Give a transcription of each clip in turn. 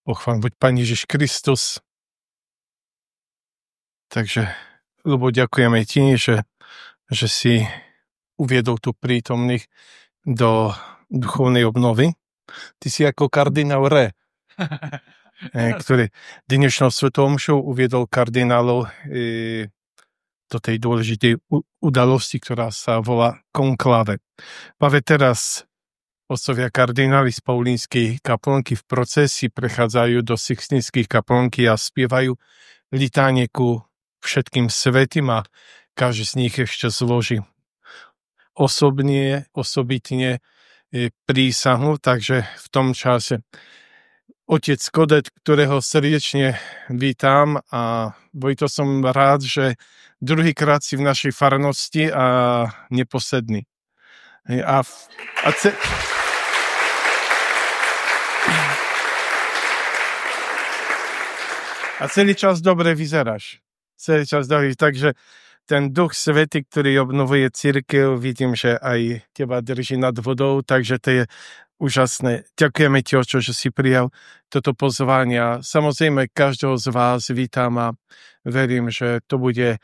Pochvál buď Pán Ježiš Kristus. Takže, Ľubo, ďakujeme ti, že si uviedol tu prítomných do duchovnej obnovy. Ty si ako kardinál Re, ktorý dnešnou svetovou omšou uviedol kardinálov do tej dôležitej udalosti, ktorá sa volá konklave. Práve teraz otcovia kardináli z Paulínskej kaplnky v procesii prechádzajú do Sixtinských kaplnky a spievajú litánie ku všetkým svätým a každý z nich ešte zloží osobitne prísahu, takže v tom čase otec Kodet, ktorého srdečne vítam, a Vojto, som rád, že druhýkrát si v našej farnosti a neposledný. A celý čas dobre vyzeráš. Celý čas dobre. Takže ten Duch Svätý, ktorý obnovuje cirkev, vidím, že aj teba drží nad vodou, takže to je úžasné. Ďakujeme ti, Očo, že si prijal toto pozvanie. Samozrejme, každého z vás vítam a verím, že to bude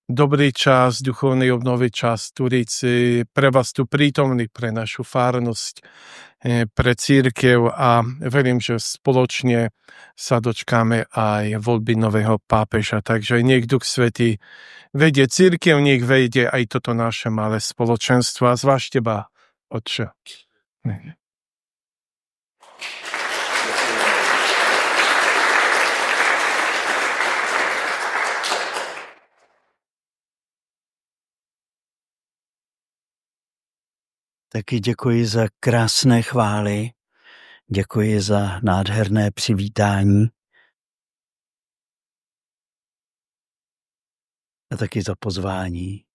dobrý čas, duchovnej obnovy, čas Turici, pre vás tu prítomný, pre našu farnosť, pre cirkev, a verím, že spoločne sa dočkáme aj voľby nového pápeža. Takže nech Duch Svätý vedie cirkev, nech vedie aj toto naše malé spoločenstvo, a zvlášť teba, Otče. Taky děkuji za krásné chvály, děkuji za nádherné přivítání a taky za pozvání.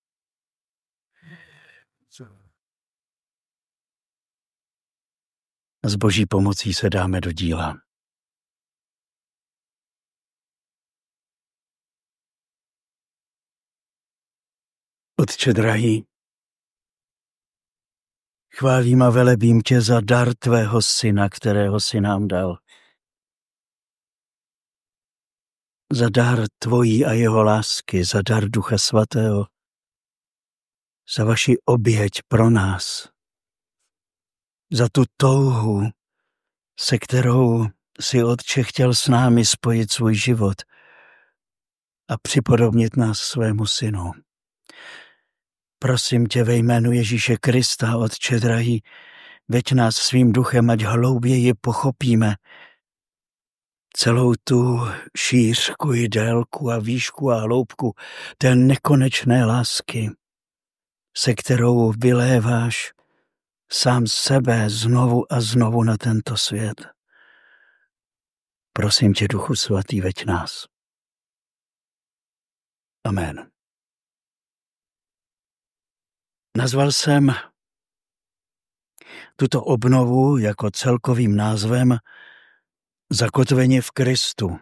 A s Boží pomocí se dáme do díla. Otče drahý, chválím a velebím tě za dar tvého syna, kterého si nám dal. Za dar tvojí a jeho lásky, za dar Ducha Svatého, za vaši oběť pro nás, za tu touhu, se kterou si Otče chtěl s námi spojit svůj život a připodobnit nás svému synu. Prosím tě ve jménu Ježíše Krista, Otče drahý, veď nás svým duchem, ať hlouběji pochopíme celou tu šířku i délku a výšku a hloubku té nekonečné lásky, se kterou vyléváš sám sebe znovu a znovu na tento svět. Prosím tě, Duchu Svatý, veď nás. Amen. Nazval jsem tuto obnovu jako celkovým názvem Zakotveni v Kristu.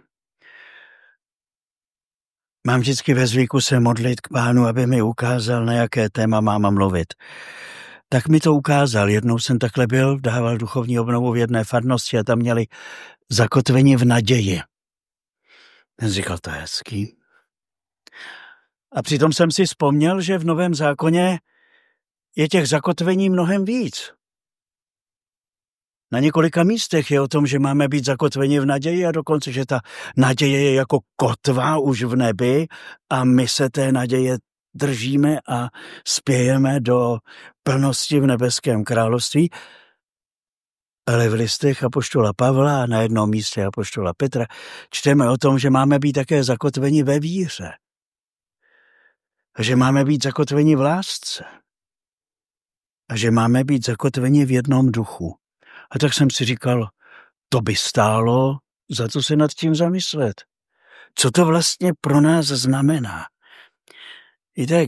Mám vždycky ve zvyku se modlit k Pánu, aby mi ukázal, na jaké téma mám mluvit. Tak mi to ukázal. Jednou jsem takhle byl, dával duchovní obnovu v jedné farnosti a tam měli zakotveni v naději. Ten říkal, to je hezký. A přitom jsem si vzpomněl, že v Novém zákoně je těch zakotvení mnohem víc. Na několika místech je o tom, že máme být zakotveni v naději, a dokonce, že ta naděje je jako kotva už v nebi a my se té naděje držíme a spějeme do plnosti v nebeském království. Ale v listech apoštola Pavla a na jednom místě apoštola Petra čteme o tom, že máme být také zakotveni ve víře. A že máme být zakotveni v lásce. A že máme být zakotveni v jednom duchu. A tak jsem si říkal, to by stálo za co se nad tím zamyslet. Co to vlastně pro nás znamená? Víte,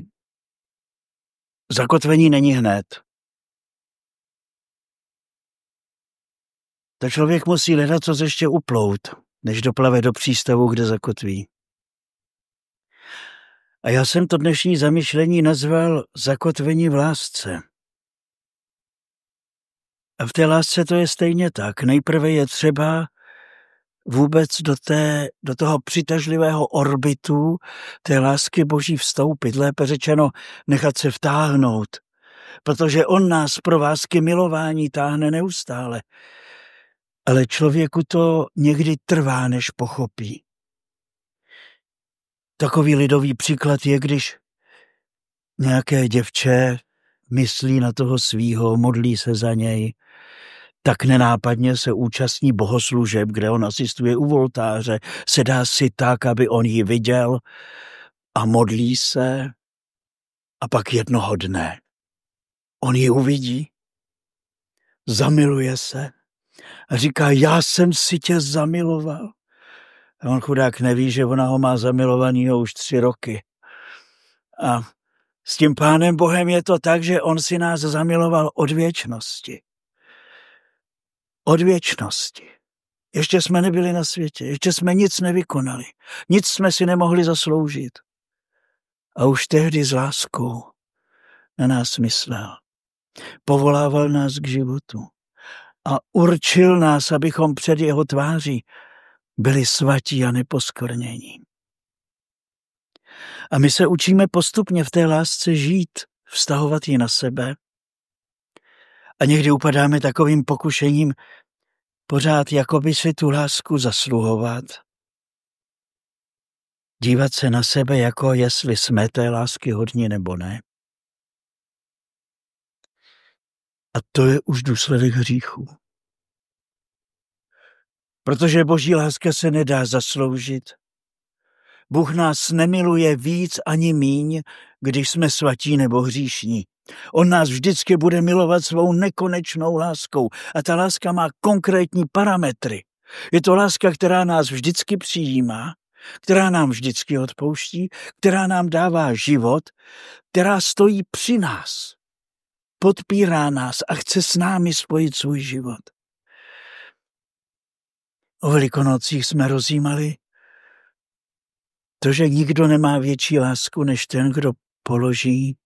zakotvení není hned. Tak člověk musí hledat, co ještě uplout, než doplave do přístavu, kde zakotví. A já jsem to dnešní zamyšlení nazval zakotvení v lásce. A v té lásce to je stejně tak. Nejprve je třeba vůbec do toho přitažlivého orbitu té lásky Boží vstoupit, lépe řečeno nechat se vtáhnout, protože on nás pro lásky milování táhne neustále. Ale člověku to někdy trvá, než pochopí. Takový lidový příklad je, když nějaké děvče myslí na toho svýho, modlí se za něj, tak nenápadně se účastní bohoslužeb, kde on asistuje u oltáře, sedá si tak, aby on ji viděl a modlí se a pak jednoho dne on ji uvidí, zamiluje se a říká, já jsem si tě zamiloval. A on chudák neví, že ona ho má zamilovanýho už 3 roky. A s tím Pánem Bohem je to tak, že on si nás zamiloval od věčnosti. Od věčnosti. Ještě jsme nebyli na světě, ještě jsme nic nevykonali, nic jsme si nemohli zasloužit. A už tehdy s láskou na nás myslel. Povolával nás k životu a určil nás, abychom před jeho tváří byli svatí a neposkvrnění. A my se učíme postupně v té lásce žít, vztahovat ji na sebe. A někdy upadáme takovým pokušením pořád jakoby si tu lásku zasluhovat. Dívat se na sebe, jako jestli jsme té lásky hodní nebo ne. A to je už důsledek hříchu. Protože Boží láska se nedá zasloužit. Bůh nás nemiluje víc ani míň, když jsme svatí nebo hříšní. On nás vždycky bude milovat svou nekonečnou láskou a ta láska má konkrétní parametry. Je to láska, která nás vždycky přijímá, která nám vždycky odpouští, která nám dává život, která stojí při nás, podpírá nás a chce s námi spojit svůj život. O Velikonocích jsme rozjímali to, že nikdo nemá větší lásku, než ten, kdo položí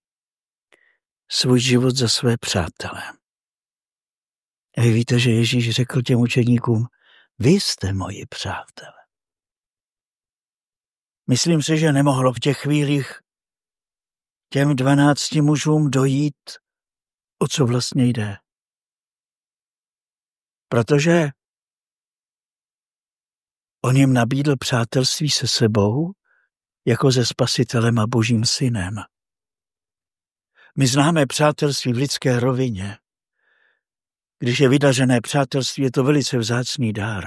svůj život za své přátele. A vy víte, že Ježíš řekl těm učeníkům, vy jste moji přátelé. Myslím si, že nemohlo v těch chvílích těm 12 mužům dojít, o co vlastně jde. Protože on jim nabídl přátelství se sebou, jako se Spasitelem a Božím synem. My známe přátelství v lidské rovině. Když je vydařené přátelství, je to velice vzácný dár.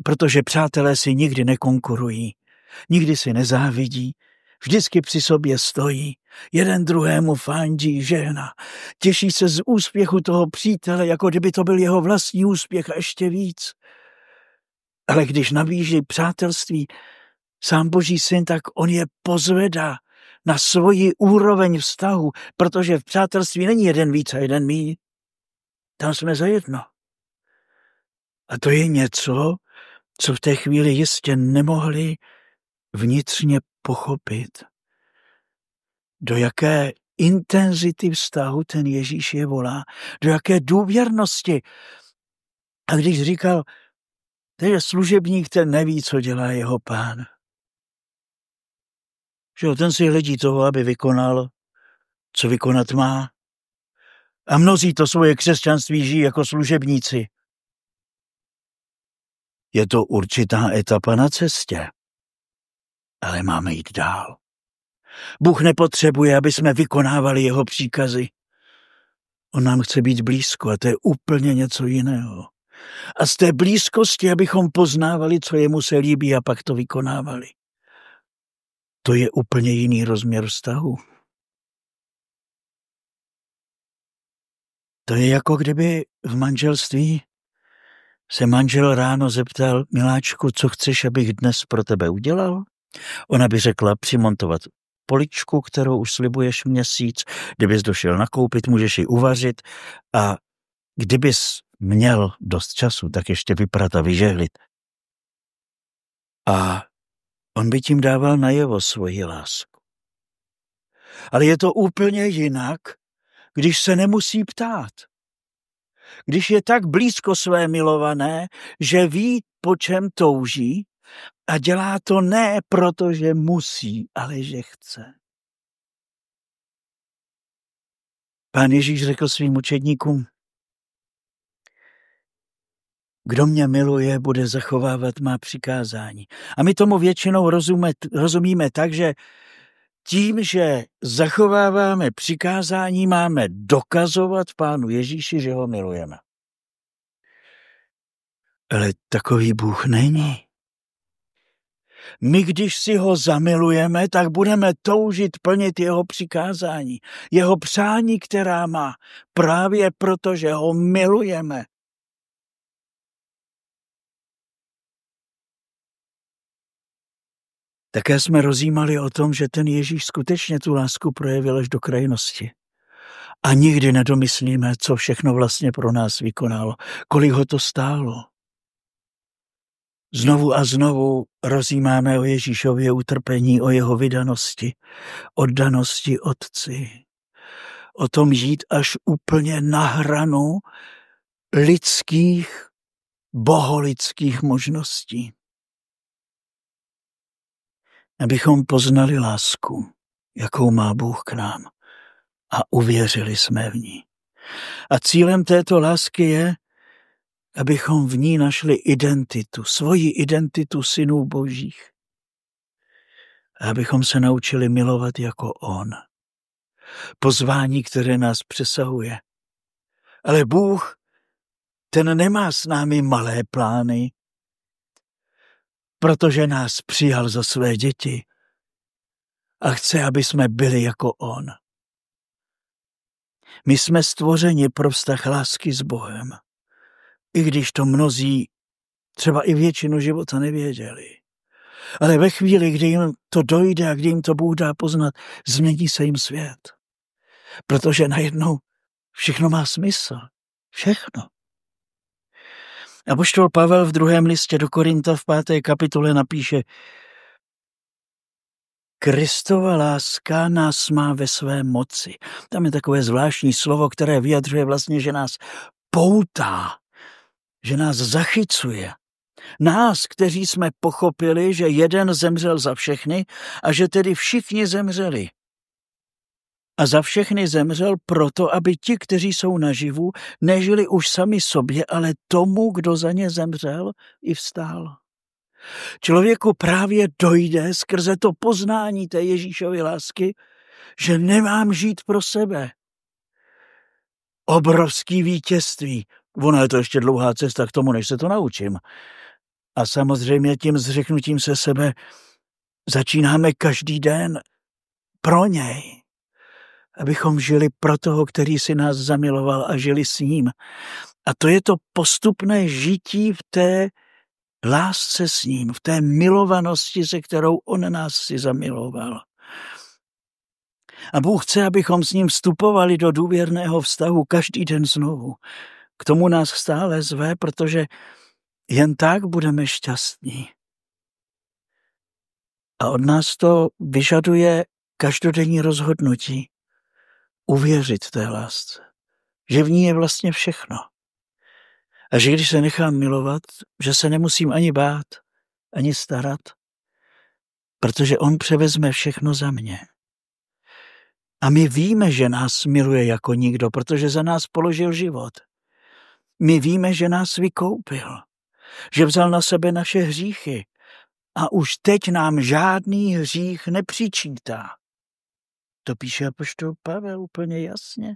Protože přátelé si nikdy nekonkurují, nikdy si nezávidí, vždycky při sobě stojí, jeden druhému fandí, žehná, těší se z úspěchu toho přítele, jako kdyby to byl jeho vlastní úspěch a ještě víc. Ale když nabíží přátelství sám Boží syn, tak on je pozvedá na svoji úroveň vztahu, protože v přátelství není jeden víc a jeden míň. Tam jsme zajedno. A to je něco, co v té chvíli jistě nemohli vnitřně pochopit. Do jaké intenzity vztahu ten Ježíš je volá, do jaké důvěrnosti. A když říkal, to je služebník, ten neví, co dělá jeho pán. Že ten si hledí toho, aby vykonal, co vykonat má. A mnozí to svoje křesťanství žijí jako služebníci. Je to určitá etapa na cestě, ale máme jít dál. Bůh nepotřebuje, aby jsme vykonávali jeho příkazy. On nám chce být blízko a to je úplně něco jiného. A z té blízkosti, abychom poznávali, co jemu se líbí a pak to vykonávali. To je úplně jiný rozměr vztahu. To je jako kdyby v manželství se manžel ráno zeptal, miláčku, co chceš, abych dnes pro tebe udělal? Ona by řekla, přimontovat poličku, kterou už slibuješ měsíc, kdybys došel nakoupit, můžeš ji uvařit a kdybys měl dost času, tak ještě vyprat a vyžehlit. A on by tím dával najevo svoji lásku. Ale je to úplně jinak, když se nemusí ptát. když je tak blízko své milované, že ví, po čem touží a dělá to ne proto, že musí, ale že chce. Pán Ježíš řekl svým učedníkům, kdo mě miluje, bude zachovávat má přikázání. A my tomu většinou rozumíme tak, že tím, že zachováváme přikázání, máme dokazovat Pánu Ježíši, že ho milujeme. Ale takový Bůh není. My, když si ho zamilujeme, tak budeme toužit plnit jeho přikázání, jeho přání, která má, právě proto, že ho milujeme. Také jsme rozjímali o tom, že ten Ježíš skutečně tu lásku projevil až do krajnosti. A nikdy nedomyslíme, co všechno vlastně pro nás vykonalo, kolik ho to stálo. Znovu a znovu rozjímáme o Ježíšově utrpení, o jeho vydanosti, oddanosti Otci. O tom žít až úplně na hranu lidských, boholidských možností. Abychom poznali lásku, jakou má Bůh k nám a uvěřili jsme v ní. A cílem této lásky je, abychom v ní našli identitu, svoji identitu synů božích. A abychom se naučili milovat jako on. Pozvání, které nás přesahuje. Ale Bůh, ten nemá s námi malé plány, protože nás přijal za své děti a chce, aby jsme byli jako on. My jsme stvořeni pro vztah lásky s Bohem, i když to mnozí třeba i většinu života nevěděli. Ale ve chvíli, kdy jim to dojde a kdy jim to Bůh dá poznat, změní se jim svět. Protože najednou všechno má smysl. Všechno. Apoštol Pavel v 2. listě do Korinta v 5. kapitole napíše: Kristova láska nás má ve své moci. Tam je takové zvláštní slovo, které vyjadřuje vlastně, že nás poutá, že nás zachycuje. Nás, kteří jsme pochopili, že jeden zemřel za všechny a že tedy všichni zemřeli. A za všechny zemřel proto, aby ti, kteří jsou naživu, nežili už sami sobě, ale tomu, kdo za ně zemřel, i vstál. Člověku právě dojde skrze to poznání té Ježíšovy lásky, že nemám žít pro sebe. Obrovský vítězství. Ono je to ještě dlouhá cesta k tomu, než se to naučím. A samozřejmě tím zřeknutím se sebe začínáme každý den pro něj. Abychom žili pro toho, který si nás zamiloval a žili s ním. A to je to postupné žití v té lásce s ním, v té milovanosti, se kterou on nás si zamiloval. A Bůh chce, abychom s ním vstupovali do důvěrného vztahu každý den znovu. K tomu nás stále zve, protože jen tak budeme šťastní. A od nás to vyžaduje každodenní rozhodnutí. Uvěřit té lásce, že v ní je vlastně všechno. A že když se nechám milovat, že se nemusím ani bát, ani starat, protože on převezme všechno za mě. A my víme, že nás miluje jako nikdo, protože za nás položil život. My víme, že nás vykoupil, že vzal na sebe naše hříchy a už teď nám žádný hřích nepřičítá. To píše apoštol Pavel úplně jasně.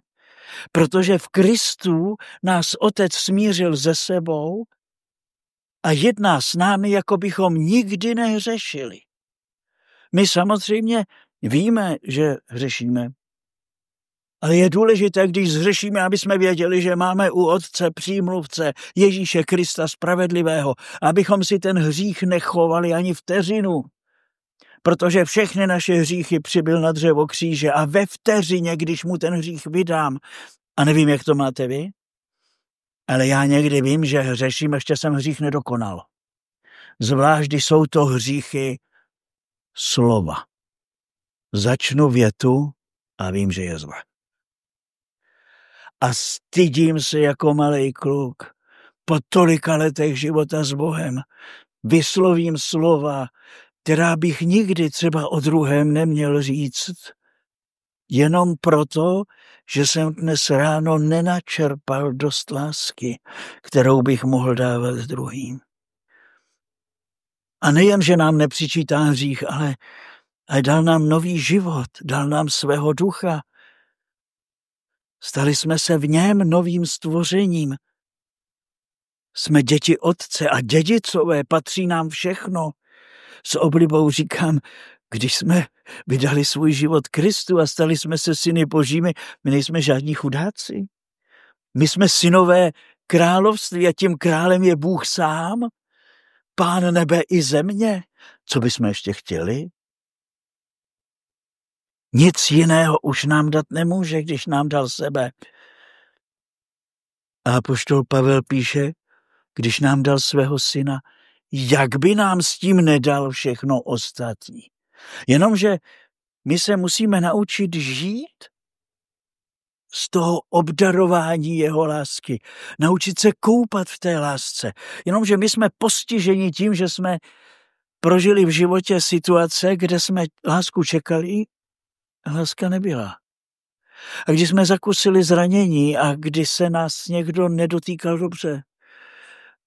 Protože v Kristu nás Otec smířil se sebou a jedná s námi, jako bychom nikdy nehřešili. My samozřejmě víme, že hřešíme. Ale je důležité, když zhřešíme, aby jsme věděli, že máme u Otce přímluvce Ježíše Krista spravedlivého, abychom si ten hřích nechovali ani vteřinu. Protože všechny naše hříchy přibyl na dřevo kříže a ve vteřině, když mu ten hřích vydám, a nevím, jak to máte vy, ale já někdy vím, že hřeším, ještě jsem hřích nedokonal. Zvlášť, když jsou to hříchy slova. Začnu větu a vím, že je zle. a stydím se jako malej kluk. Po tolika letech života s Bohem vyslovím slova, která bych nikdy třeba o druhém neměl říct, jenom proto, že jsem dnes ráno nenačerpal dost lásky, kterou bych mohl dávat druhým. A nejen, že nám nepřičítá hřích, ale dal nám nový život, dal nám svého ducha. Stali jsme se v něm novým stvořením. Jsme děti Otce a dědicové, patří nám všechno. S oblibou říkám, když jsme vydali svůj život Kristu a stali jsme se syny božími, my nejsme žádní chudáci. My jsme synové království a tím králem je Bůh sám, Pán nebe i země. Co bychom ještě chtěli? Nic jiného už nám dát nemůže, když nám dal sebe. A apoštol Pavel píše, když nám dal svého syna, jak by nám s tím nedal všechno ostatní. Jenomže my se musíme naučit žít z toho obdarování jeho lásky. Naučit se koupat v té lásce. Jenomže my jsme postiženi tím, že jsme prožili v životě situace, kde jsme lásku čekali a láska nebyla. A když jsme zakusili zranění a kdy se nás někdo nedotýkal dobře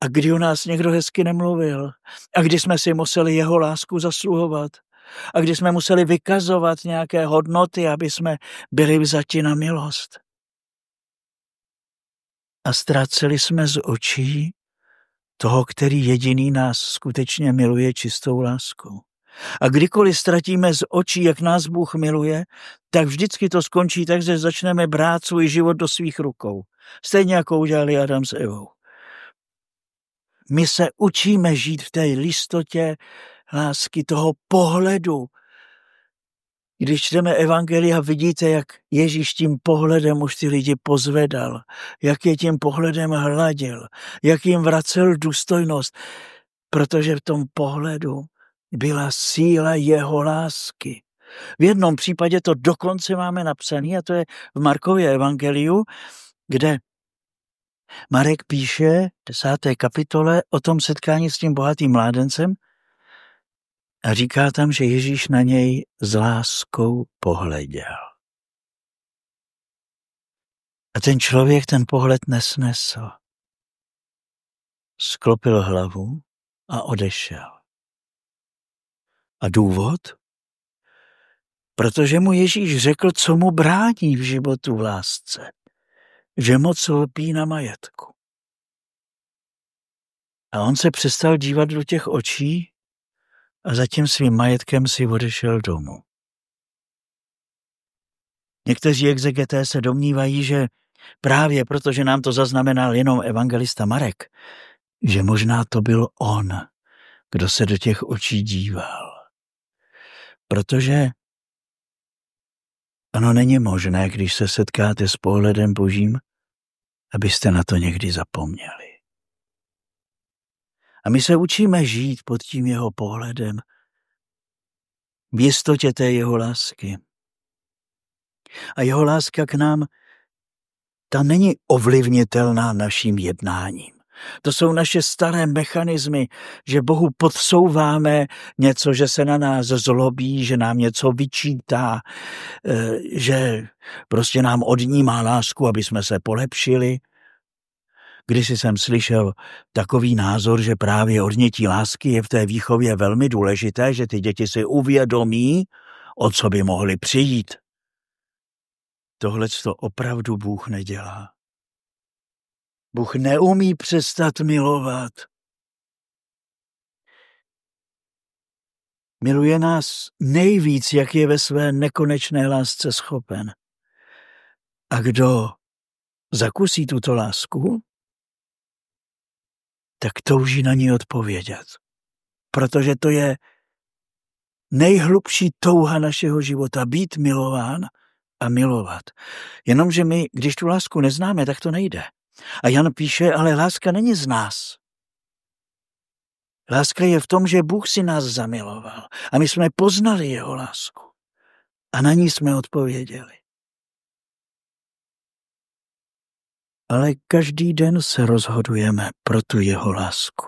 a kdy o nás někdo hezky nemluvil a kdy jsme si museli jeho lásku zasluhovat a kdy jsme museli vykazovat nějaké hodnoty, aby jsme byli vzati na milost. A ztráceli jsme z očí toho, který jediný nás skutečně miluje čistou láskou. A kdykoliv ztratíme z očí, jak nás Bůh miluje, tak vždycky to skončí tak, že začneme brát svůj život do svých rukou. Stejně jako udělali Adam s Evou. My se učíme žít v té listotě lásky, toho pohledu. Když čteme evangelia, vidíte, jak Ježíš tím pohledem už ty lidi pozvedal, jak je tím pohledem hladil, jak jim vracel důstojnost, protože v tom pohledu byla síla jeho lásky. V jednom případě to dokonce máme napsané, a to je v Markově evangeliu, kde Marek píše v 10. kapitole o tom setkání s tím bohatým mládencem a říká tam, že Ježíš na něj s láskou pohleděl. A ten člověk ten pohled nesnesl. Sklopil hlavu a odešel. A důvod? Protože mu Ježíš řekl, co mu brání v životu v lásce. Že moc lpí na majetku. A on se přestal dívat do těch očí a za tím svým majetkem si odešel domů. Někteří exegeté se domnívají, že právě protože nám to zaznamenal jenom evangelista Marek, že možná to byl on, kdo se do těch očí díval. Protože ono není možné, když se setkáte s pohledem Božím, abyste na to někdy zapomněli. A my se učíme žít pod tím jeho pohledem, v jistotě té jeho lásky. A jeho láska k nám, ta není ovlivnitelná naším jednáním. To jsou naše staré mechanismy, že Bohu podsouváme něco, že se na nás zlobí, že nám něco vyčítá, že prostě nám odnímá lásku, aby jsme se polepšili. Kdysi jsem slyšel takový názor, že právě odnětí lásky je v té výchově velmi důležité, že ty děti si uvědomí, o co by mohly přijít. Tohleto opravdu Bůh nedělá. Bůh neumí přestat milovat. Miluje nás nejvíc, jak je ve své nekonečné lásce schopen. A kdo zakusí tuto lásku, tak touží na ní odpovědět. Protože to je nejhlubší touha našeho života, být milován a milovat. Jenomže my, když tu lásku neznáme, tak to nejde. A Jan píše, ale láska není z nás. Láska je v tom, že Bůh si nás zamiloval a my jsme poznali jeho lásku a na ní jsme odpověděli. ale každý den se rozhodujeme pro tu jeho lásku.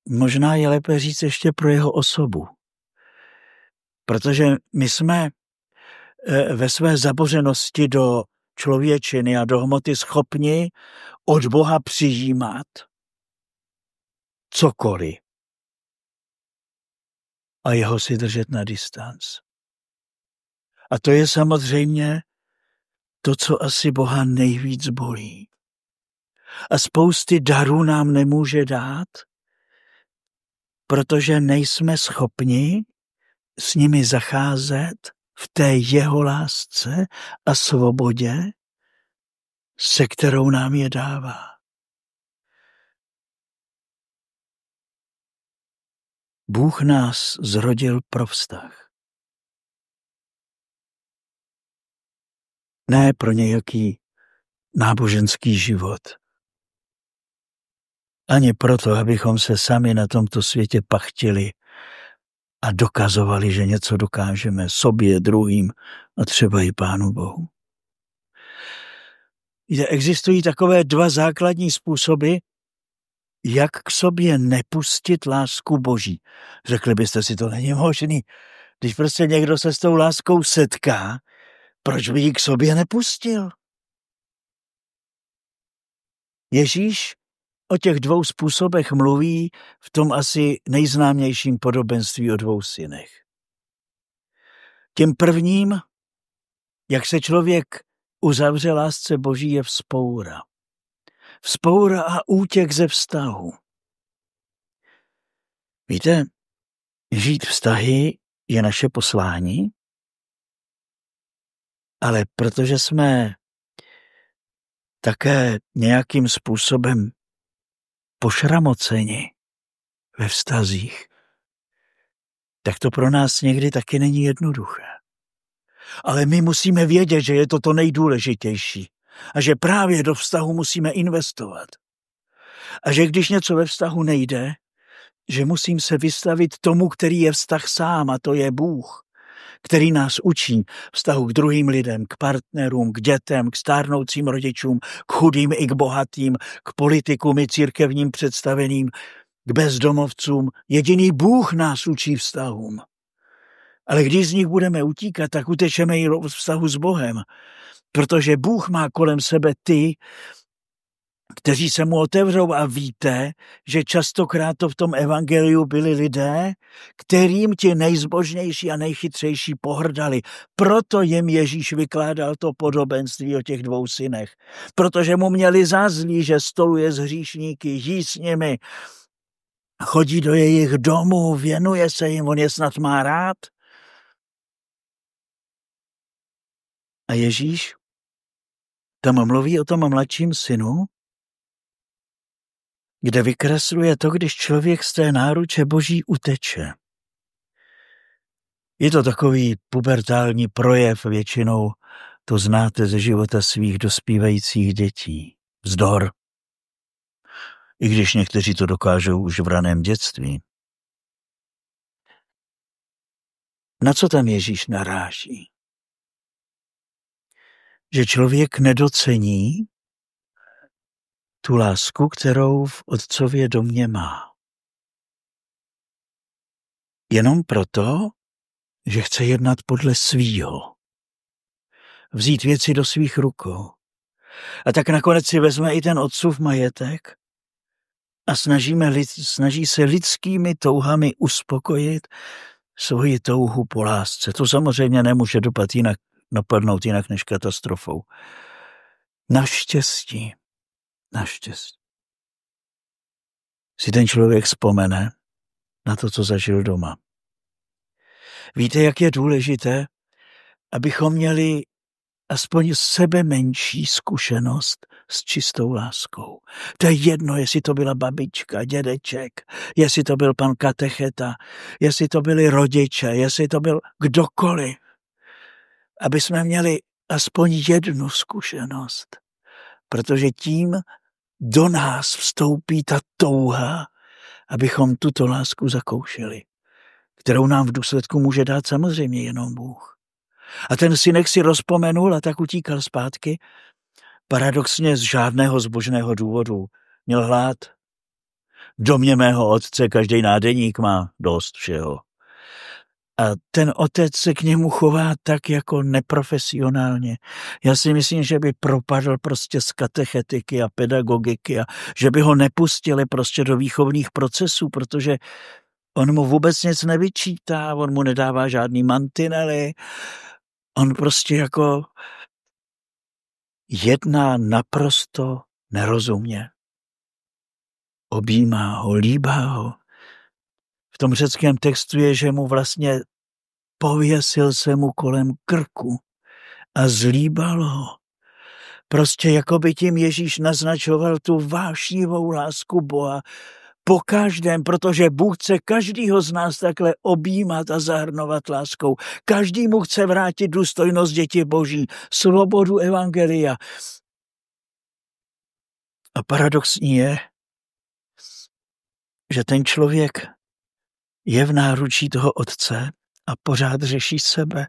Možná je lépe říct ještě pro jeho osobu. Protože my jsme ve své zabořenosti do člověčiny a do hmoty schopni od Boha přijímat cokoliv a jeho si držet na distanc. A to je samozřejmě to, co asi Boha nejvíc bolí. A spousty darů nám nemůže dát, protože nejsme schopni s nimi zacházet v té jeho lásce a svobodě, se kterou nám je dává. Bůh nás zrodil pro vztah. Ne pro nějaký náboženský život. Ani proto, abychom se sami na tomto světě pachtili a dokazovali, že něco dokážeme sobě, druhým a třeba i Pánu Bohu. Existují takové dva základní způsoby, jak k sobě nepustit lásku Boží. Řekli byste si, to není možný. Když prostě někdo se s tou láskou setká, proč by ji k sobě nepustil? Ježíš o těch dvou způsobech mluví v tom asi nejznámějším podobenství o dvou synech. Tím prvním, jak se člověk uzavře lásce Boží, je vzpoura. Vzpoura a útěk ze vztahu. Víte, žít vztahy je naše poslání, ale protože jsme také nějakým způsobem pošramoceni ve vztazích, tak to pro nás někdy taky není jednoduché. Ale my musíme vědět, že je to nejdůležitější a že právě do vztahu musíme investovat. A že když něco ve vztahu nejde, že musím se vystavit tomu, který je vztah sám, a to je Bůh, který nás učí vztahu k druhým lidem, k partnerům, k dětem, k stárnoucím rodičům, k chudým i k bohatým, k politikům i církevním představeným, k bezdomovcům. Jediný Bůh nás učí vztahům. Ale když z nich budeme utíkat, tak utečeme i od vztahu s Bohem, protože Bůh má kolem sebe ty, kteří se mu otevřou, a víte, že častokrát to v tom evangeliu byli lidé, kterým ti nejzbožnější a nejchytřejší pohrdali. Proto jim Ježíš vykládal to podobenství o těch dvou synech. Protože mu měli za zlý, že stoluje s hříšníky, jí s nimi, chodí do jejich domů, věnuje se jim, on je snad má rád. A Ježíš tam mluví o tom mladším synu, kde vykresluje to, když člověk z té náruče Boží uteče. Je to takový pubertální projev, většinou to znáte ze života svých dospívajících dětí. Vzdor. I když někteří to dokážou už v raném dětství. Na co tam Ježíš naráží? Že člověk nedocení tu lásku, kterou v otcově domě má. Jenom proto, že chce jednat podle svýho. Vzít věci do svých rukou. A tak nakonec si vezme i ten otcův majetek a snaží se lidskými touhami uspokojit svoji touhu po lásce. To samozřejmě nemůže dopadnout jinak než katastrofou. Naštěstí si ten člověk vzpomene na to, co zažil doma. Víte, jak je důležité, abychom měli aspoň sebe menší zkušenost s čistou láskou. To je jedno, jestli to byla babička, dědeček, jestli to byl pan katecheta, jestli to byli rodiče, jestli to byl kdokoliv. Aby jsme měli aspoň jednu zkušenost, protože tím do nás vstoupí ta touha, abychom tuto lásku zakoušeli, kterou nám v důsledku může dát samozřejmě jenom Bůh. A ten synek si rozpomenul a tak utíkal zpátky paradoxně z žádného zbožného důvodu. Měl hlad. V domě mého otce každý nádeník má dost všeho. A ten otec se k němu chová tak jako neprofesionálně. Já si myslím, že by propadl prostě z katechetiky a pedagogiky a že by ho nepustili prostě do výchovných procesů, protože on mu vůbec nic nevyčítá, on mu nedává žádný mantinely, on prostě jako jedná naprosto nerozumně. Objímá ho, líbá ho. V tom řeckém textu je, že mu vlastně pověsil se mu kolem krku a zlíbal ho. Prostě jako by tím Ježíš naznačoval tu vášnivou lásku Boha po každém, protože Bůh chce každýho z nás takhle objímat a zahrnovat láskou. Každý mu chce vrátit důstojnost děti Boží, svobodu evangelia. A paradoxní je, že ten člověk je v náručí toho otce a pořád řeší sebe.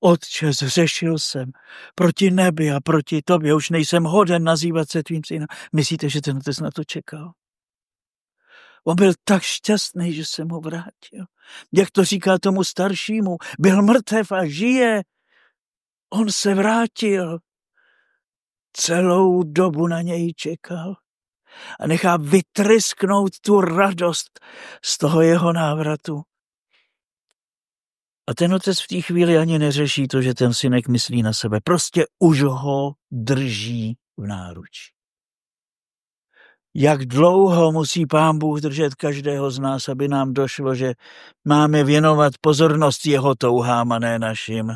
Otče, zřešil jsem proti nebi a proti tobě, už nejsem hoden nazývat se tvým synem. Myslíte, že ten otec na to čekal? On byl tak šťastný, že se mu vrátil. Jak to říká tomu staršímu, byl mrtev a žije. On se vrátil. Celou dobu na něj čekal. A nechá vytrysknout tu radost z toho jeho návratu. A ten otec v té chvíli ani neřeší to, že ten synek myslí na sebe. Prostě už ho drží v náručí. Jak dlouho musí Pán Bůh držet každého z nás, aby nám došlo, že máme věnovat pozornost jeho touhám a ne našim.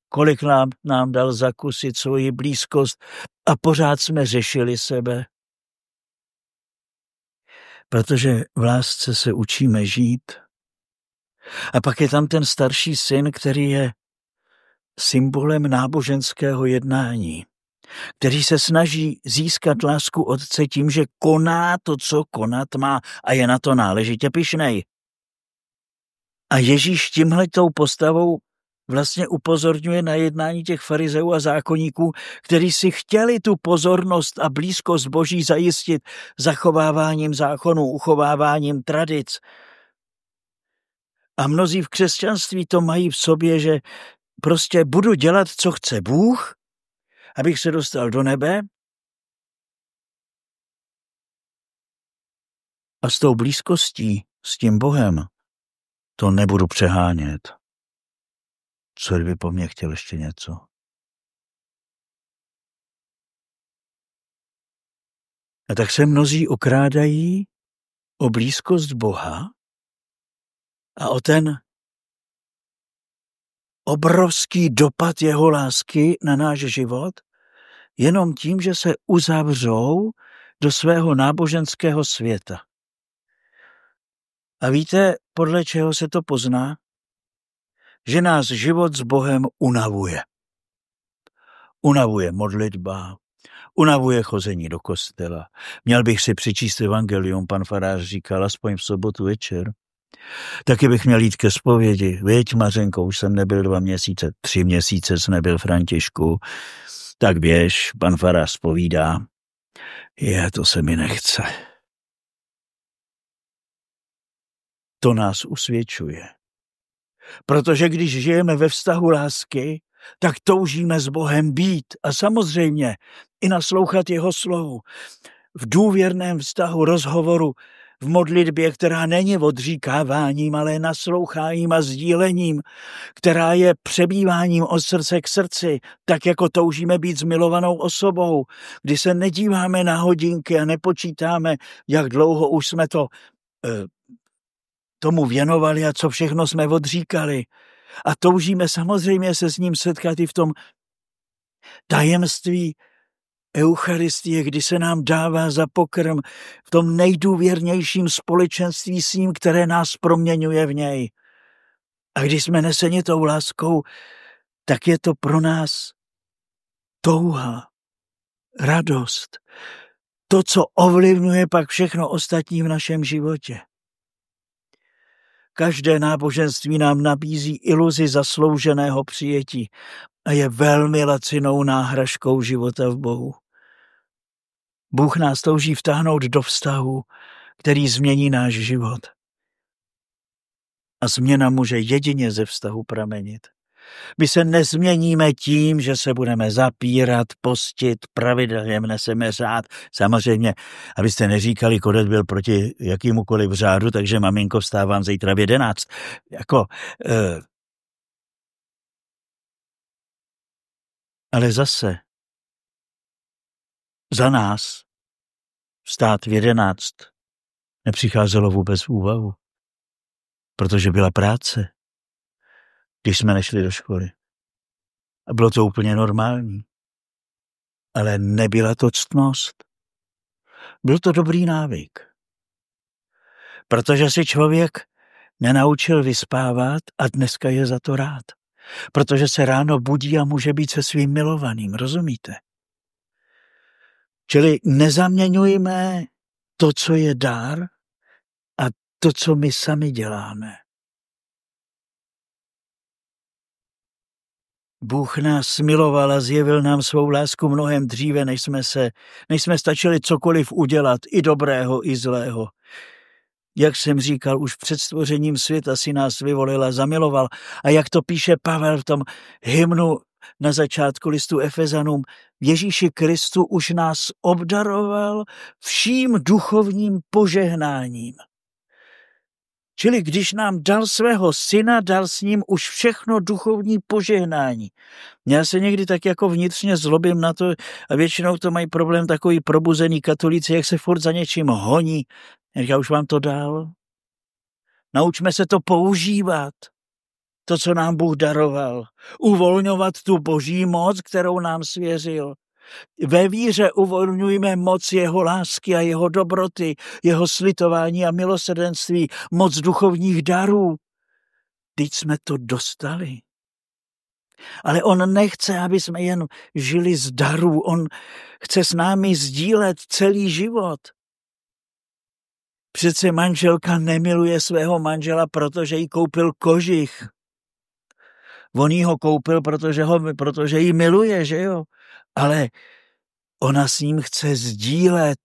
Kolik nám dal zakusit svoji blízkost a pořád jsme řešili sebe. Protože v lásce se učíme žít. A pak je tam ten starší syn, který je symbolem náboženského jednání, který se snaží získat lásku otce tím, že koná to, co konat má a je na to náležitě pyšnej. A Ježíš tímhletou postavou vlastně upozorňuje na jednání těch farizeů a zákonníků, kteří si chtěli tu pozornost a blízkost Boží zajistit zachováváním zákonů, uchováváním tradic. A mnozí v křesťanství to mají v sobě, že prostě budu dělat, co chce Bůh, abych se dostal do nebe. A s tou blízkostí, s tím Bohem, to nebudu přehánět. Co kdyby po mně chtěl ještě něco? A tak se mnozí okrádají o blízkost Boha a o ten obrovský dopad jeho lásky na náš život jenom tím, že se uzavřou do svého náboženského světa. A víte, podle čeho se to pozná? Že nás život s Bohem unavuje. Unavuje modlitba, unavuje chození do kostela. Měl bych si přečíst evangelium, pan farář říkal, aspoň v sobotu večer. Taky bych měl jít ke zpovědi. Věď, Mařenko, už jsem nebyl 2 měsíce, 3 měsíce jsem nebyl Františku. Tak běž, pan farář zpovídá. To se mi nechce. To nás usvědčuje. Protože když žijeme ve vztahu lásky, tak toužíme s Bohem být a samozřejmě i naslouchat jeho slovu. V důvěrném vztahu rozhovoru, v modlitbě, která není odříkáváním, ale nasloucháním a sdílením, která je přebýváním od srdce k srdci, tak jako toužíme být s milovanou osobou, kdy se nedíváme na hodinky a nepočítáme, jak dlouho už jsme tomu věnovali a co všechno jsme odříkali. A toužíme samozřejmě se s ním setkat i v tom tajemství Eucharistie, kdy se nám dává za pokrm v tom nejdůvěrnějším společenství s ním, které nás proměňuje v něj. A když jsme neseni tou láskou, tak je to pro nás touha, radost, to, co ovlivňuje pak všechno ostatní v našem životě. Každé náboženství nám nabízí iluzi zaslouženého přijetí. a je velmi lacinou náhražkou života v Bohu. Bůh nás touží vtáhnout do vztahu, který změní náš život. A změna může jedině ze vztahu pramenit. My se nezměníme tím, že se budeme zapírat, postit, pravidelně neseme řád. Samozřejmě, abyste neříkali, Kodet byl proti jakýmukoliv řádu, takže maminko, vstávám zítra v 11. Ale zase za nás vstát v 11 nepřicházelo vůbec v úvahu, protože byla práce, když jsme nešli do školy. A bylo to úplně normální. Ale nebyla to ctnost. Byl to dobrý návyk. Protože si člověk nenaučil vyspávat a dneska je za to rád. Protože se ráno budí a může být se svým milovaným, rozumíte? Čili nezaměňujme to, co je dar, a to, co my sami děláme. Bůh nás miloval a zjevil nám svou lásku mnohem dříve, než jsme stačili cokoliv udělat, i dobrého, i zlého. Jak jsem říkal, už před stvořením světa si nás vyvolil a zamiloval. A jak to píše Pavel v tom hymnu na začátku listu Efezanům, Ježíši Kristu už nás obdaroval vším duchovním požehnáním. Čili když nám dal svého syna, dal s ním už všechno duchovní požehnání. Já se někdy tak jako vnitřně zlobím na to, a většinou to mají problém takový probuzený katolíci, jak se furt za něčím honí. Já už vám to dal. Naučme se to používat, to, co nám Bůh daroval. Uvolňovat tu boží moc, kterou nám svěřil. Ve víře uvolňujeme moc jeho lásky a jeho dobroty, jeho slitování a milosrdenství, moc duchovních darů. Teď jsme to dostali. Ale on nechce, aby jsme jen žili z darů. On chce s námi sdílet celý život. Přece manželka nemiluje svého manžela, protože jí koupil kožich. On jí ho koupil, protože jí miluje, že jo? Ale ona s ním chce sdílet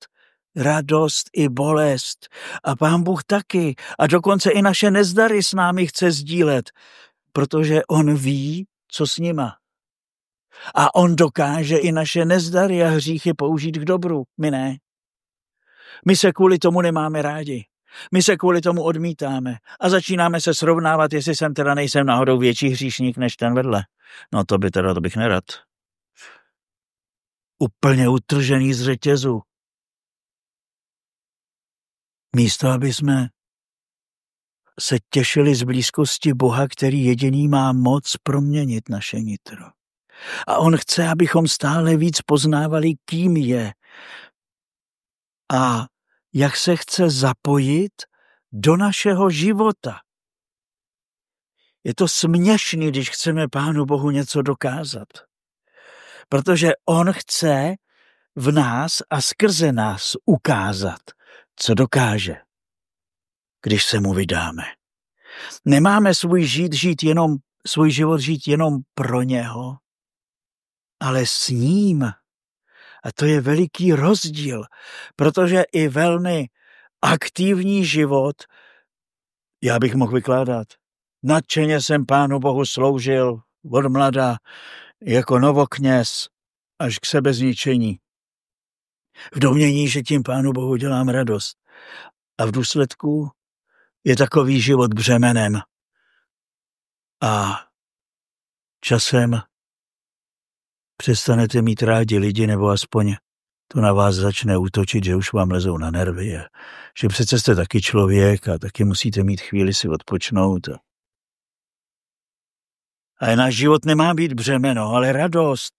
radost i bolest. A Pán Bůh taky. A dokonce i naše nezdary s námi chce sdílet, protože on ví, co s nima. A on dokáže i naše nezdary a hříchy použít k dobru. My ne. My se kvůli tomu nemáme rádi. My se kvůli tomu odmítáme a začínáme se srovnávat, jestli jsem teda nejsem náhodou větší hříšník než ten vedle. No to bych nerad. Úplně utržený z řetězu. Místo, aby jsme se těšili z blízkosti Boha, který jediný má moc proměnit naše nitro. A on chce, abychom stále víc poznávali, kým je a jak se chce zapojit do našeho života. Je to směšný, když chceme Pánu Bohu něco dokázat. Protože on chce v nás a skrze nás ukázat, co dokáže, když se mu vydáme. Nemáme svůj život žít jenom pro něho, ale s ním. A to je veliký rozdíl, protože i velmi aktivní život, já bych mohl vykládat. Nadšeně jsem Pánu Bohu sloužil od mlada jako novokněz až k sebezničení. V domnění, že tím Pánu Bohu dělám radost. A v důsledku je takový život břemenem. A časem přestanete mít rádi lidi, nebo aspoň to na vás začne útočit, že už vám lezou na nervy. Že přece jste taky člověk a taky musíte mít chvíli si odpočnout. Ale náš život nemá být břemeno, ale radost.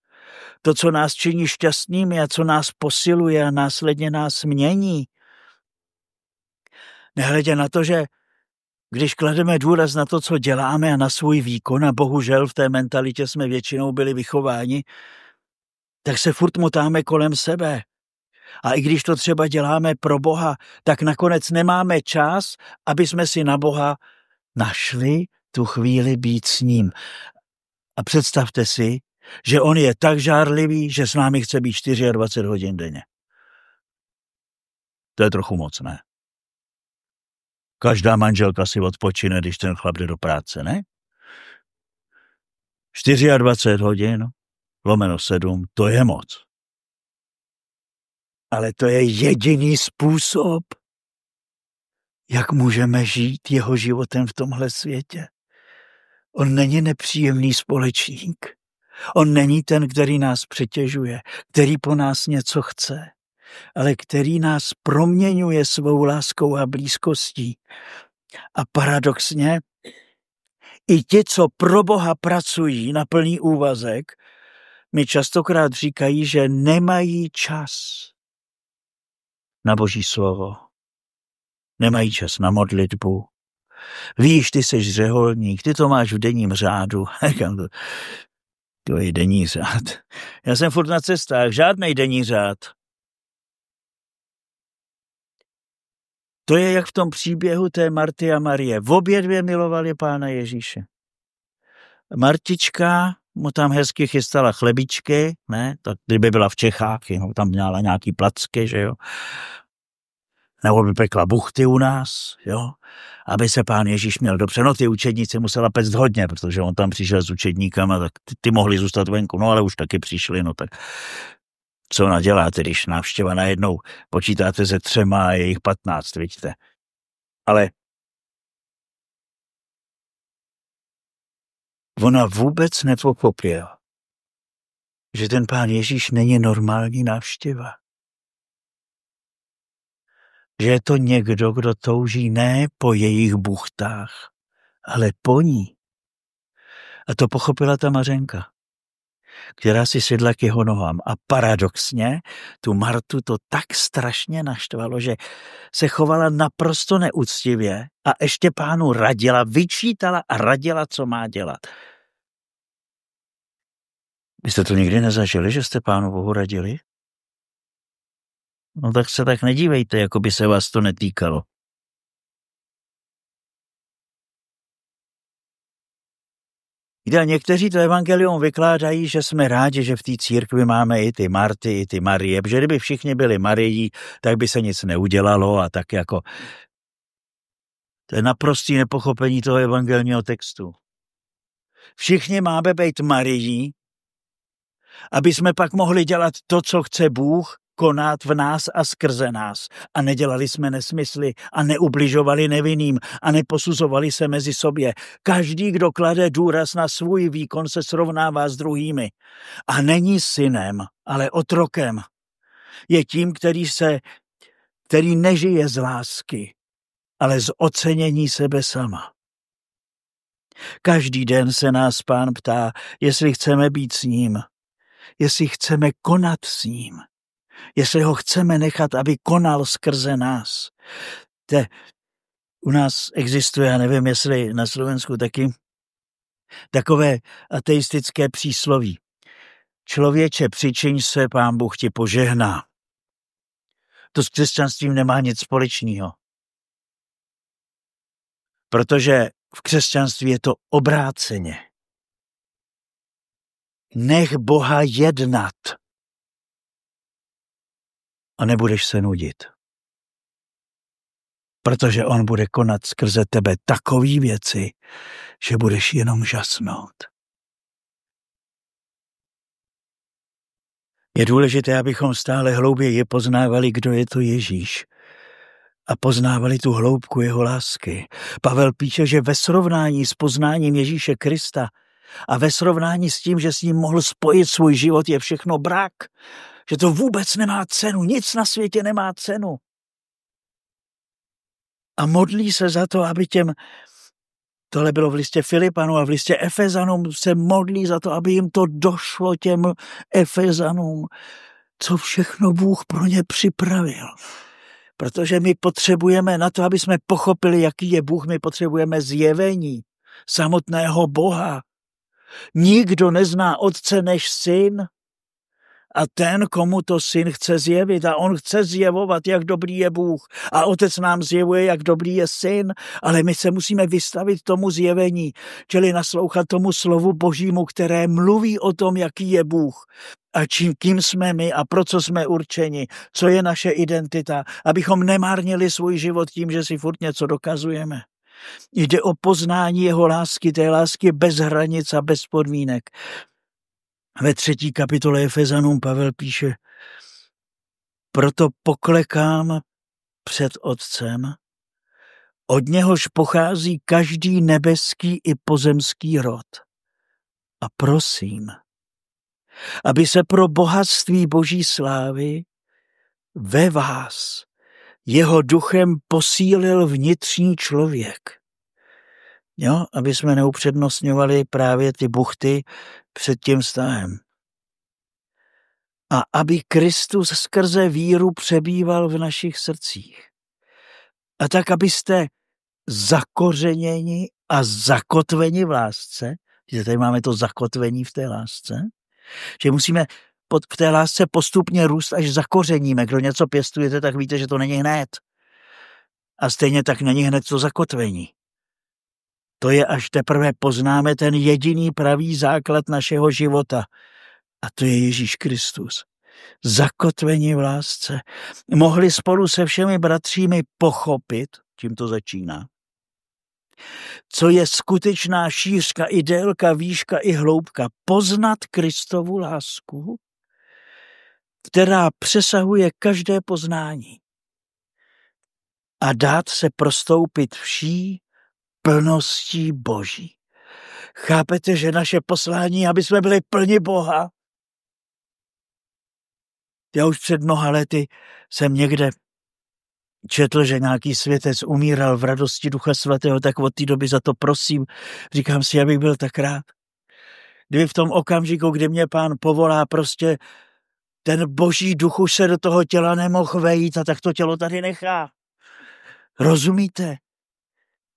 To, co nás činí šťastnými a co nás posiluje a následně nás mění. Nehledě na to, že když klademe důraz na to, co děláme a na svůj výkon, a bohužel v té mentalitě jsme většinou byli vychováni, tak se furt motáme kolem sebe. A i když to třeba děláme pro Boha, tak nakonec nemáme čas, aby jsme si na Boha našli tu chvíli být s ním. A představte si, že on je tak žárlivý, že s námi chce být 24 hodin denně. To je trochu moc, ne? Každá manželka si odpočine, když ten chlap jde do práce, ne? 24 hodin, lomeno 7, to je moc. Ale to je jediný způsob, jak můžeme žít jeho životem v tomhle světě. On není nepříjemný společník. On není ten, který nás přetěžuje, který po nás něco chce, ale který nás proměňuje svou láskou a blízkostí. A paradoxně, i ti, co pro Boha pracují na plný úvazek, mi častokrát říkají, že nemají čas na Boží slovo. Nemají čas na modlitbu. Víš, ty jsi řeholník, ty to máš v denním řádu. To je denní řád. Já jsem furt na cestách, žádnej denní řád. To je jak v tom příběhu té Marty a Marie. V obě dvě milovali Pána Ježíše. Martička mu tam hezky chystala chlebičky, ne? Tak kdyby byla v Čechách, tam měla nějaký placky, že jo? Nebo by pekla buchty u nás, jo? Aby se Pán Ježíš měl dobře. No ty učedníci musela pect hodně, protože on tam přišel s učedníkama, tak ty mohli zůstat venku, no ale už taky přišli, no tak co ona dělá, když návštěva najednou počítáte se 3 a je jich 15, vidíte. Ale ona vůbec nepochopila, že ten Pán Ježíš není normální návštěva. Že je to někdo, kdo touží ne po jejich buchtách, ale po ní. A to pochopila ta Mařenka, která si sedla k jeho nohám. A paradoxně tu Martu to tak strašně naštvalo, že se chovala naprosto neúctivě a ještě Pánu radila, vyčítala a radila, co má dělat. Vy jste to nikdy nezažili, že jste Pánu Bohu radili? No tak se tak nedívejte, jako by se vás to netýkalo. Někteří to evangelium vykládají, že jsme rádi, že v té církvi máme i ty Marty, i ty Marie, protože kdyby všichni byli Marií, tak by se nic neudělalo a tak jako... To je naprostý nepochopení toho evangelního textu. Všichni máme být Marií, aby jsme pak mohli dělat to, co chce Bůh, konat v nás a skrze nás. A nedělali jsme nesmysly a neubližovali nevinným a neposuzovali se mezi sobě. Každý, kdo klade důraz na svůj výkon, se srovnává s druhými. A není synem, ale otrokem. Je tím, který nežije z lásky, ale z ocenění sebe sama. Každý den se nás Pán ptá, jestli chceme být s ním, jestli chceme konat s ním, jestli ho chceme nechat, aby konal skrze nás. U nás existuje, já nevím, jestli na Slovensku taky, takové ateistické přísloví. Člověče, přičiň se, Pán Bůh ti požehná. To s křesťanstvím nemá nic společného. Protože v křesťanství je to obráceně. Nech Boha jednat. A nebudeš se nudit. Protože on bude konat skrze tebe takové věci, že budeš jenom žasnout. Je důležité, abychom stále hlouběji poznávali, kdo je to Ježíš. A poznávali tu hloubku jeho lásky. Pavel píše, že ve srovnání s poznáním Ježíše Krista a ve srovnání s tím, že s ním mohl spojit svůj život, je všechno brak. Že to vůbec nemá cenu, nic na světě nemá cenu. A modlí se za to, aby tohle bylo v listě Filipanu a v listě Efezanům se modlí za to, aby jim to došlo těm Efezanům, co všechno Bůh pro ně připravil. Protože my potřebujeme na to, aby jsme pochopili, jaký je Bůh, my potřebujeme zjevení samotného Boha. Nikdo nezná Otce než Syn a ten, komu to syn chce zjevit. A on chce zjevovat, jak dobrý je Bůh. A otec nám zjevuje, jak dobrý je syn, ale my se musíme vystavit tomu zjevení, čili naslouchat tomu slovu Božímu, které mluví o tom, jaký je Bůh. A kým jsme my a pro co jsme určeni, co je naše identita, abychom nemárnili svůj život tím, že si furt něco dokazujeme. Jde o poznání jeho lásky, té lásky bez hranic a bez podmínek. Ve 3. kapitole Efezanům Pavel píše: proto poklekám před Otcem, od něhož pochází každý nebeský i pozemský rod. A prosím, aby se pro bohatství Boží slávy ve vás jeho duchem posílil vnitřní člověk. Jo, aby jsme neupřednostňovali právě ty buchty před tím vztahem. A aby Kristus skrze víru přebýval v našich srdcích. A tak, abyste zakořeněni a zakotveni v lásce, že tady máme to zakotvení v té lásce, že musíme v té lásce postupně růst, až zakořeníme. Kdo něco pěstujete, tak víte, že to není hned. A stejně tak není hned to zakotvení. To je, až teprve poznáme ten jediný pravý základ našeho života. A to je Ježíš Kristus. Zakotvení v lásce. Mohli spolu se všemi bratřími pochopit, čím to začíná, co je skutečná šířka i délka, výška i hloubka. Poznat Kristovu lásku, která přesahuje každé poznání. A dát se prostoupit vší plností Boží. Chápete, že naše poslání, aby jsme byli plni Boha? Já už před mnoha lety jsem někde četl, že nějaký světec umíral v radosti Ducha Svatého, tak od té doby za to prosím. Říkám si, abych byl tak rád. Kdyby v tom okamžiku, kdy mě Pán povolá, prostě ten Boží duch už se do toho těla nemohl vejít a tak to tělo tady nechá. Rozumíte?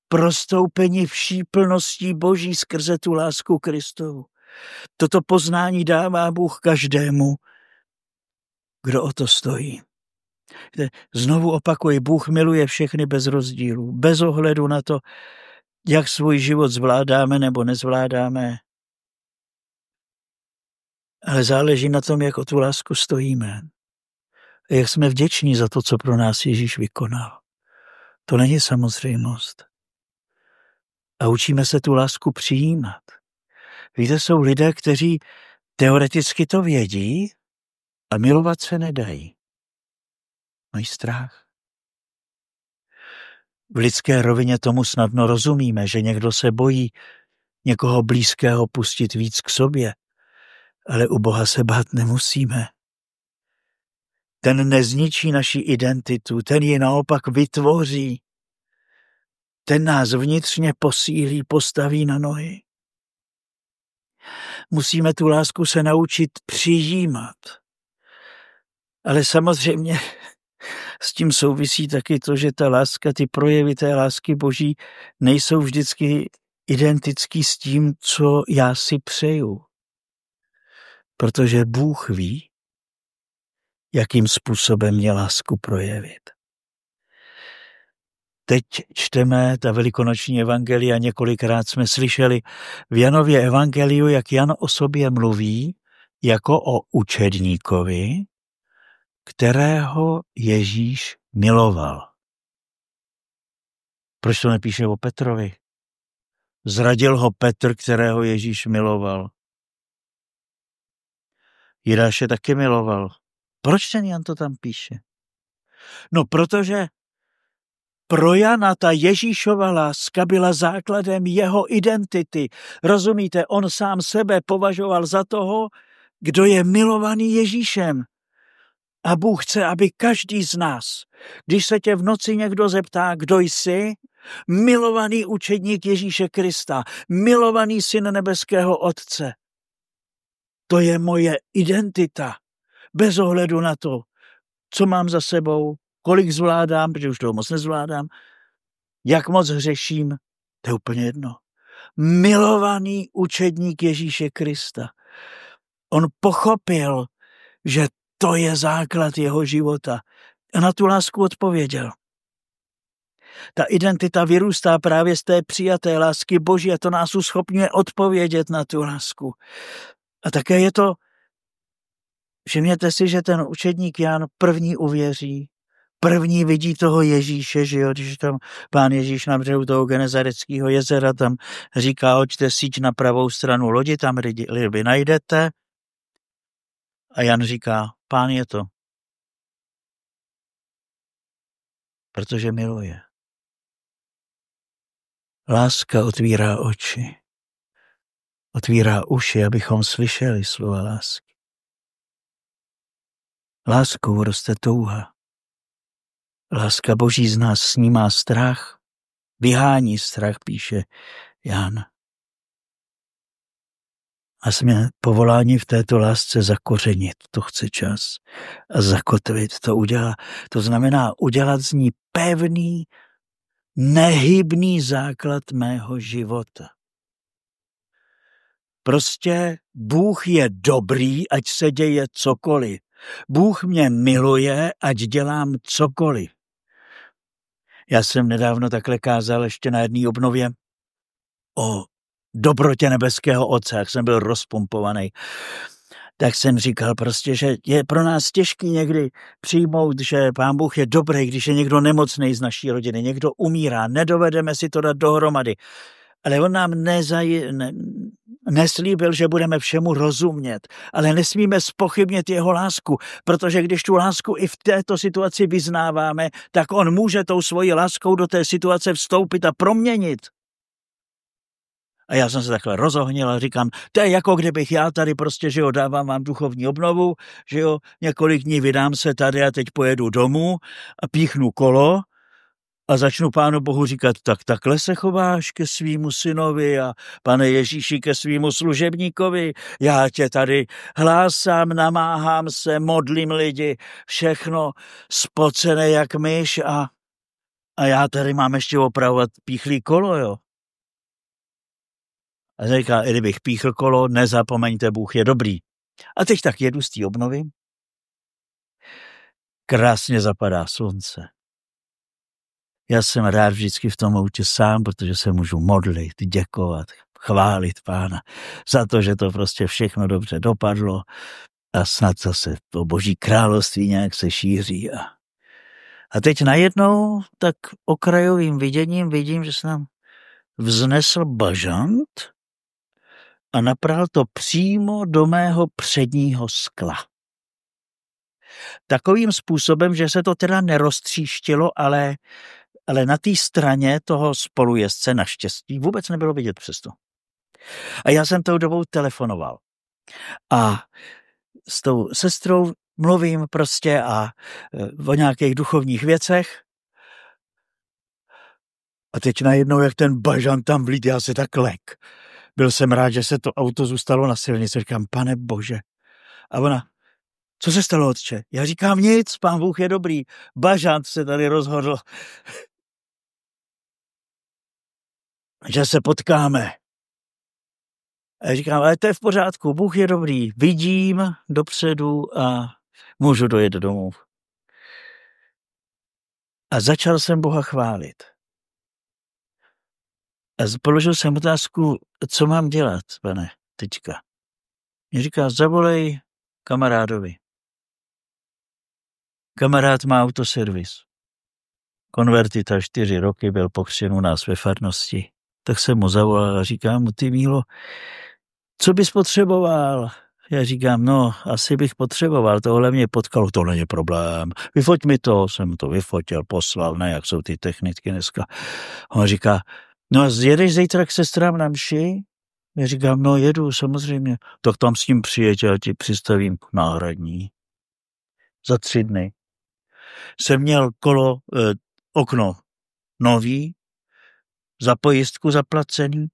Prostoupení vší plností Boží skrze tu lásku Kristovu. Toto poznání dává Bůh každému, kdo o to stojí. Znovu opakuji, Bůh miluje všechny bez rozdílu, bez ohledu na to, jak svůj život zvládáme nebo nezvládáme. Ale záleží na tom, jak o tu lásku stojíme. A jak jsme vděční za to, co pro nás Ježíš vykonal. To není samozřejmost. A učíme se tu lásku přijímat. Víte, jsou lidé, kteří teoreticky to vědí a milovat se nedají. Mají strach. V lidské rovině tomu snadno rozumíme, že někdo se bojí někoho blízkého pustit víc k sobě, ale u Boha se bát nemusíme. Ten nezničí naši identitu, ten ji naopak vytvoří. Ten nás vnitřně posílí, postaví na nohy. Musíme tu lásku se naučit přijímat. Ale samozřejmě s tím souvisí taky to, že ta láska, ty projevy té lásky Boží nejsou vždycky identický s tím, co já si přeju. Protože Bůh ví, jakým způsobem mě lásku projevit. Teď čteme ta velikonoční evangelia, několikrát jsme slyšeli v Janově evangeliu, jak Jan o sobě mluví jako o učedníkovi, kterého Ježíš miloval. Proč to nepíše o Petrovi? Zradil ho Petr, kterého Ježíš miloval. Jidáše taky miloval. Proč ten Jan to tam píše? No, protože pro Jana ta Ježíšova láska byla základem jeho identity. Rozumíte, on sám sebe považoval za toho, kdo je milovaný Ježíšem. A Bůh chce, aby každý z nás, když se tě v noci někdo zeptá, kdo jsi, milovaný učedník Ježíše Krista, milovaný syn nebeského Otce. To je moje identita, bez ohledu na to, co mám za sebou, kolik zvládám, protože už toho moc nezvládám, jak moc hřeším, to je úplně jedno. Milovaný učedník Ježíše Krista. On pochopil, že to je základ jeho života. A na tu lásku odpověděl. Ta identita vyrůstá právě z té přijaté lásky Boží a to nás uschopňuje odpovědět na tu lásku. A také je to, všimněte si, že ten učedník Jan první uvěří, první vidí toho Ježíše, že jo, když tam pán Ježíš na břehu toho Genezareckého jezera tam říká, hoďte síť na pravou stranu lodi, tam ryby najdete. A Jan říká, pán je to. Protože miluje. Láska otvírá oči. Otvírá uši, abychom slyšeli slova lásky. Láskou roste touha. Láska Boží z nás snímá strach. Vyhání strach, píše Jan. A jsme povoláni v této lásce zakořenit. To chce čas. A zakotvit to udělá. To znamená udělat z ní pevný, nehybný základ mého života. Prostě Bůh je dobrý, ať se děje cokoliv. Bůh mě miluje, ať dělám cokoliv. Já jsem nedávno takhle kázal ještě na jedné obnově o dobrotě nebeského Otce, jak jsem byl rozpumpovaný. Tak jsem říkal prostě, že je pro nás těžký někdy přijmout, že Pán Bůh je dobrý, když je někdo nemocný z naší rodiny, někdo umírá, nedovedeme si to dát dohromady. Ale on nám neslíbil, že budeme všemu rozumět, ale nesmíme zpochybnit jeho lásku, protože když tu lásku i v této situaci vyznáváme, tak on může tou svojí láskou do té situace vstoupit a proměnit. A já jsem se takhle rozohnil a říkám, to je jako kdybych já tady prostě, že jo, dávám vám duchovní obnovu, že jo, několik dní vydám se tady a teď pojedu domů a píchnu kolo a začnu Pánu Bohu říkat, tak takhle se chováš ke svýmu synovi a Pane Ježíši ke svýmu služebníkovi, já tě tady hlásám, namáhám se, modlím lidi, všechno spocené jak myš a já tady mám ještě opravovat píchlý kolo, jo. A říká, i kdybych píchl kolo, nezapomeňte, Bůh je dobrý. A teď tak jedu z té obnovy. Krásně zapadá slunce. Já jsem rád vždycky v tom autě sám, protože se můžu modlit, děkovat, chválit Pána za to, že to prostě všechno dobře dopadlo a snad zase to Boží království nějak se šíří. A teď najednou tak okrajovým viděním vidím, že se nám vznesl bažant a napral to přímo do mého předního skla. Takovým způsobem, že se to teda neroztříštilo, ale na té straně toho spolujezdce naštěstí vůbec nebylo vidět přesto. A já jsem tou dobou telefonoval. A s tou sestrou mluvím prostě a o nějakých duchovních věcech. A teď najednou, jak ten bažant tam vlít, já se tak lek. Byl jsem rád, že se to auto zůstalo na silnici. Říkám, Pane Bože. A ona, co se stalo, otče? Já říkám, nic, Pán Bůh je dobrý. Bažant se tady rozhodl, že se potkáme. A já říkám, ale to je v pořádku, Bůh je dobrý. Vidím dopředu a můžu dojet domů. A začal jsem Boha chválit. A položil jsem otázku, co mám dělat, Pane, teďka. Mě říká, zavolej kamarádovi. Kamarád má autoservis. Konvertita 4 roky, byl pokřtěn u nás ve farnosti. Tak jsem mu zavolal a říkám mu, ty Mílo, co bys potřeboval? Já říkám, no, asi bych potřeboval, tohle mě potkalo, to není problém. Vyfoť mi to, jsem to vyfotil, poslal, ne, jak jsou ty techniky dneska. On říká, no a jedeš zítra k sestrám na mši? Já říkám, no jedu, samozřejmě. Tak tam s ním přijeď, já ti přistavím náhradní. Za 3 dny jsem měl okno nový, za pojistku zaplacený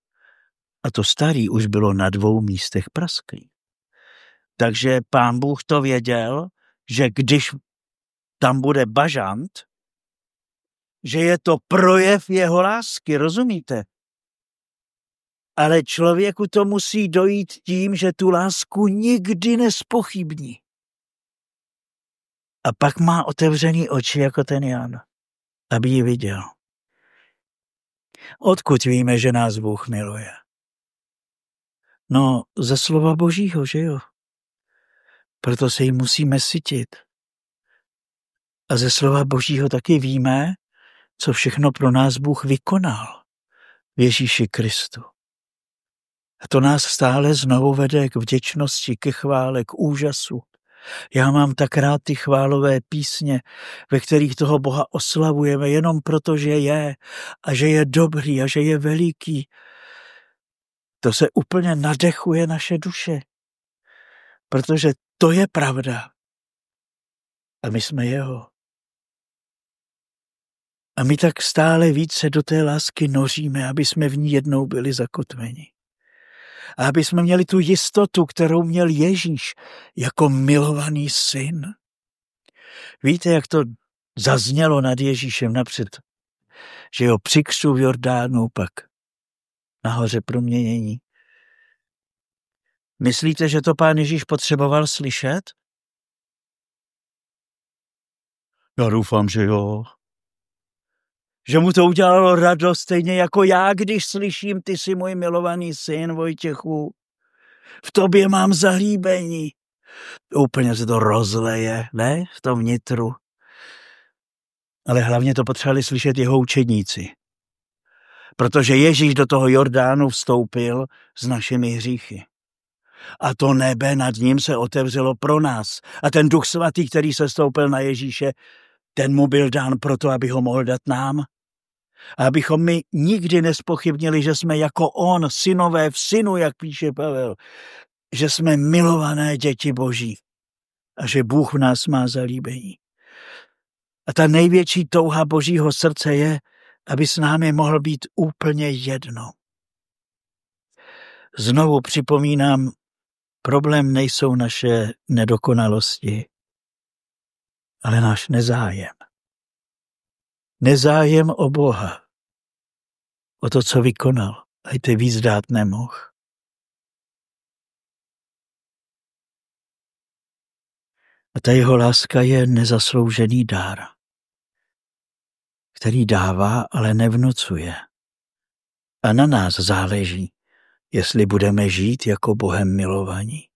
a to starý už bylo na 2 místech prasklý. Takže Pán Bůh to věděl, že když tam bude bažant, že je to projev jeho lásky, rozumíte? Ale člověku to musí dojít tím, že tu lásku nikdy nespochybní. A pak má otevřený oči jako ten Jan, aby ji viděl. Odkud víme, že nás Bůh miluje? No, ze slova Božího, že jo? Proto se jí musíme sytit. A ze slova Božího taky víme, co všechno pro nás Bůh vykonal v Ježíši Kristu. A to nás stále znovu vede k vděčnosti, ke chvále, k úžasu. Já mám tak rád ty chválové písně, ve kterých toho Boha oslavujeme jenom proto, že je a že je dobrý a že je veliký. To se úplně nadechuje naše duše, protože to je pravda. A my jsme jeho. A my tak stále více do té lásky noříme, aby jsme v ní jednou byli zakotveni. A aby jsme měli tu jistotu, kterou měl Ježíš jako milovaný syn. Víte, jak to zaznělo nad Ježíšem napřed, že jo, při křtu v Jordánu, pak nahoře proměnění. Myslíte, že to pán Ježíš potřeboval slyšet? Já doufám, že jo. Že mu to udělalo radost, stejně jako já, když slyším, ty jsi můj milovaný syn, Vojtěchu. V tobě mám zalíbení. Úplně se to rozleje, ne? V tom nitru. Ale hlavně to potřebovali slyšet jeho učedníci. Protože Ježíš do toho Jordánu vstoupil s našimi hříchy. A to nebe nad ním se otevřelo pro nás. A ten Duch Svatý, který se stoupil na Ježíše, ten mu byl dán proto, aby ho mohl dát nám. A abychom my nikdy nespochybnili, že jsme jako on, synové v synu, jak píše Pavel, že jsme milované děti Boží a že Bůh v nás má zalíbení. A ta největší touha Božího srdce je, aby s námi mohl být úplně jedno. Znovu připomínám, problém nejsou naše nedokonalosti, ale náš nezájem. Nezájem o Boha, o to, co vykonal, a ty víc dát nemohl. A ta jeho láska je nezasloužený dár, který dává, ale nevnucuje. A na nás záleží, jestli budeme žít jako Bohem milovaní.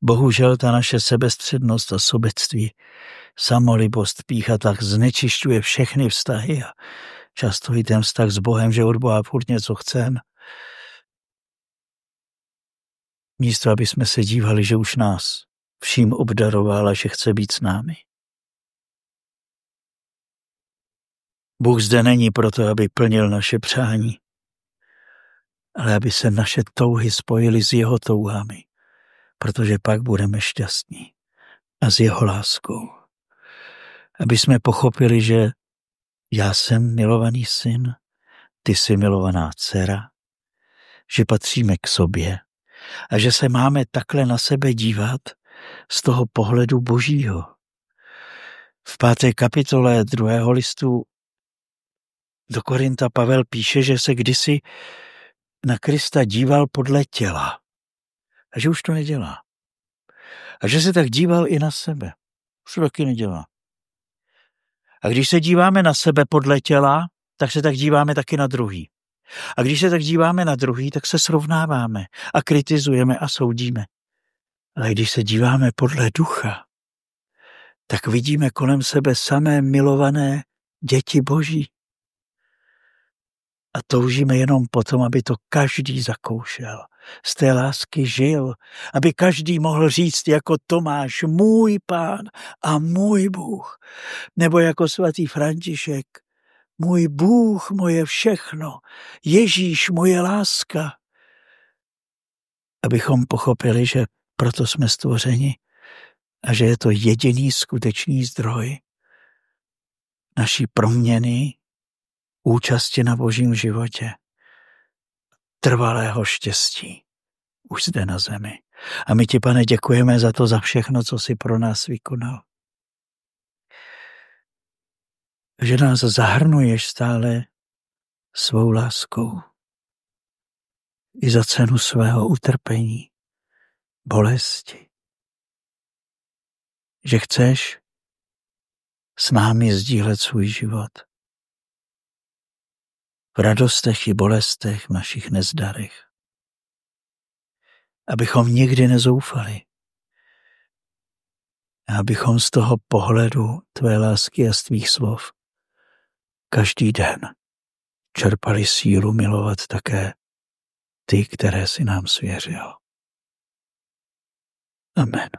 Bohužel ta naše sebestřednost a sobectví, samolibost, pýcha tak znečišťuje všechny vztahy a často i ten vztah s Bohem, že od Boha furt něco chcem. Místo, aby jsme se dívali, že už nás vším obdaroval a že chce být s námi. Bůh zde není proto, aby plnil naše přání, ale aby se naše touhy spojily s jeho touhami, protože pak budeme šťastní a s jeho láskou. Aby jsme pochopili, že já jsem milovaný syn, ty jsi milovaná dcera, že patříme k sobě a že se máme takhle na sebe dívat z toho pohledu Božího. V 5. kapitole 2. listu do Korinta Pavel píše, že se kdysi na Krista díval podle těla a že už to nedělá. A že se tak díval i na sebe. Už to taky nedělá. A když se díváme na sebe podle těla, tak se tak díváme taky na druhý. A když se tak díváme na druhý, tak se srovnáváme a kritizujeme a soudíme. Ale když se díváme podle ducha, tak vidíme kolem sebe samé milované děti Boží. A toužíme jenom potom, aby to každý zakoušel. Z té lásky žil. Aby každý mohl říct jako Tomáš, můj Pán a můj Bůh. Nebo jako svatý František, můj Bůh, moje všechno. Ježíš, moje láska. Abychom pochopili, že proto jsme stvořeni a že je to jediný skutečný zdroj naší proměny, účasti na Božím životě, trvalého štěstí už zde na zemi. A my ti, Pane, děkujeme za to, za všechno, co jsi pro nás vykonal. Že nás zahrnuješ stále svou láskou i za cenu svého utrpení, bolesti. že chceš s námi sdílet svůj život. V radostech i bolestech, v našich nezdarech. Abychom nikdy nezoufali. A abychom z toho pohledu tvé lásky a z tvých slov každý den čerpali sílu milovat také ty, které si nám svěřil. Amen.